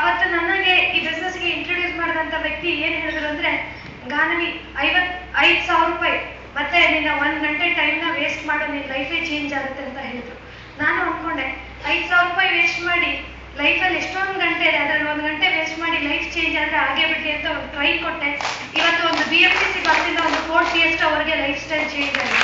ಅವತ್ತು ನನಗೆ ಈ ಬಿಸ್ನೆಸ್ಗೆ ಇಂಟ್ರೊಡ್ಯೂಸ್ ಮಾಡಿದಂಥ ವ್ಯಕ್ತಿ ಏನು ಹೇಳಿದ್ರು ಅಂದರೆ, ಗಾನವಿ 5,000 ರೂಪಾಯಿ ಮತ್ತೆ ನಿನ್ನ 1 ಗಂಟೆ ಟೈಮ್ನ ವೇಸ್ಟ್ ಮಾಡು, ನಿನ್ನ ಲೈಫೇ ಚೇಂಜ್ ಆಗುತ್ತೆ ಅಂತ ಹೇಳಿದ್ರು. ನಾನು ಅಂದ್ಕೊಂಡೆ 5,000 ರೂಪಾಯಿ ವೇಸ್ಟ್ ಮಾಡಿ ಲೈಫಲ್ಲಿ ಎಷ್ಟೊಂದು ಗಂಟೆ ಇದೆ, ಅದರಲ್ಲಿ 1 ಗಂಟೆ ವೇಸ್ಟ್ ಮಾಡಿ ಲೈಫ್ ಚೇಂಜ್ ಆದರೆ ಹಾಗೆ ಬಿಡ್ಲಿ ಅಂತ ಒಂದು ಟ್ರೈ ಕೊಟ್ಟೆ. ಇವತ್ತು ಒಂದು BMTC ಬಸ್ಸಿಂದ ಒಂದು ಫೋರ್ಡ್ ಫಿಯೆಸ್ಟಾ ಅವರಿಗೆ ಲೈಫ್ ಸ್ಟೈಲ್ ಚೇಂಜ್ ಆಗಿದೆ.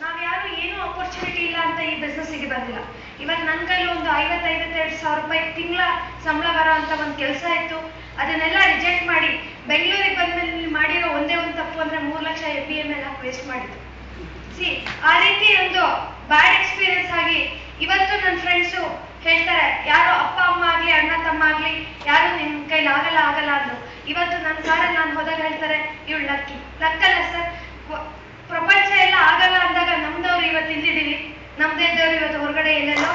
ನಾವ್ಯಾರು ಏನೂ ಅಪರ್ಚುನಿಟಿ ಇಲ್ಲ ಅಂತ ಈ ಬಿಸ್ನೆಸ್ಸಿಗೆ ಬಂದಿಲ್ಲ. ಇವತ್ತು ನನ್ನ ಕೈಲಿ ಒಂದು 50,000-52,000 ರೂಪಾಯಿ ತಿಂಗಳ ಸಂಬಳ ಬರೋ ಅಂತ ಒಂದು ಕೆಲಸ ಇತ್ತು. ಅದನ್ನೆಲ್ಲ ರಿಜೆಕ್ಟ್ ಮಾಡಿ ಬೆಂಗಳೂರಿಗೆ ಬಂದ್ಮೇಲೆ ಮಾಡಿರೋ ಒಂದೇ ಒಂದು ತಪ್ಪು ಅಂದರೆ 3 ಲಕ್ಷ FBA ಮೇಲೆ ಹಾಕಿ ವೇಸ್ಟ್ ಮಾಡಿದ್ದು. ಆ ರೀತಿ ಒಂದು ಬ್ಯಾಡ್ ಎಕ್ಸ್ಪೀರಿಯನ್ಸ್ ಆಗಿ ಇವತ್ತು ನನ್ನ ಫ್ರೆಂಡ್ಸು ಹೇಳ್ತಾರೆ, ಯಾರು ಅಪ್ಪ ಅಮ್ಮ ಆಗಲಿ ಅಣ್ಣ ತಮ್ಮ ಆಗಲಿ ಯಾರು ನಿನ್ನ ಕೈಲಿ ಆಗಲ್ಲ ಅಂದರು. ಇವತ್ತು ನನ್ನ ಕಾರಲ್ಲಿ ನಾನು ಹೋದಾಗ ಹೇಳ್ತಾರೆ, ಇವಳು ಲಕ್ಕಲ್ಲ ಸರ್, ಪ್ರಪಂಚ ಎಲ್ಲ ಆಗಲ್ಲ ಅಂದಾಗ ನಮ್ದವ್ರು ಇವತ್ತು ಇಲ್ಲಿದ್ದೀವಿ, ನಮ್ದೇ ಇದ್ದವ್ರು ಇವತ್ತು ಹೊರಗಡೆ ಎಲ್ಲೆಲ್ಲೋ.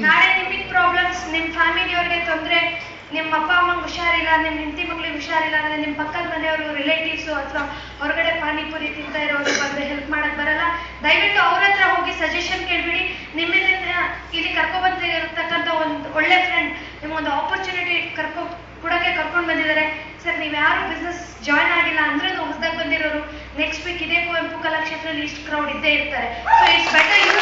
ನಾಳೆ ನಿಮಗೆ ಪ್ರಾಬ್ಲಮ್ಸ್, ನಿಮ್ಮ ಫ್ಯಾಮಿಲಿಯವ್ರಿಗೆ ತೊಂದರೆ, ನಿಮ್ಮ ಅಪ್ಪ ಅಮ್ಮಂಗೆ ಹುಷಾರಿಲ್ಲ, ನಿಮ್ಮ ಹೆಂಡತಿ ಮಕ್ಳಿಗೆ ಹುಷಾರಿಲ್ಲ ಅಂದರೆ ನಿಮ್ಮ ಪಕ್ಕದ ಮನೆಯವರು, ರಿಲೇಟಿವ್ಸು ಅಥವಾ ಹೊರಗಡೆ ಪಾನಿಪುರಿ ತಿಂತಾ ಇರೋರು ಬಂದರೆ ಹೆಲ್ಪ್ ಮಾಡಕ್ಕೆ ಬರಲ್ಲ. ದಯವಿಟ್ಟು ಅವ್ರ ಹತ್ರ ಹೋಗಿ ಸಜೆಷನ್ ಕೇಳ್ಬಿಡಿ. ನಿಮ್ಮಿಂದ ಇಲ್ಲಿ ಕರ್ಕೊಬಂದಿರತಕ್ಕಂಥ ಒಂದು ಒಳ್ಳೆ ಫ್ರೆಂಡ್ ನಿಮಗೊಂದು ಆಪರ್ಚುನಿಟಿ ಕೊಡೋಕ್ಕೆ ಕರ್ಕೊಂಡು ಬಂದಿದ್ದಾರೆ. ಸರ್, ನೀವು ಯಾರು ಬಿಸ್ನೆಸ್ ಜಾಯ್ನ್ ಆಗಿಲ್ಲ ಅಂದ್ರೂ ಹೊಸದಾಗಿ ಬಂದಿರೋರು, ನೆಕ್ಸ್ಟ್ ವೀಕ್ ಇದೇ ಕುವೆಂಪು ಕಲಾಕ್ಷೇತ್ರದಲ್ಲಿ ಇಷ್ಟು ಕ್ರೌಡ್ ಇದ್ದೇ ಇರ್ತಾರೆ. So it's better you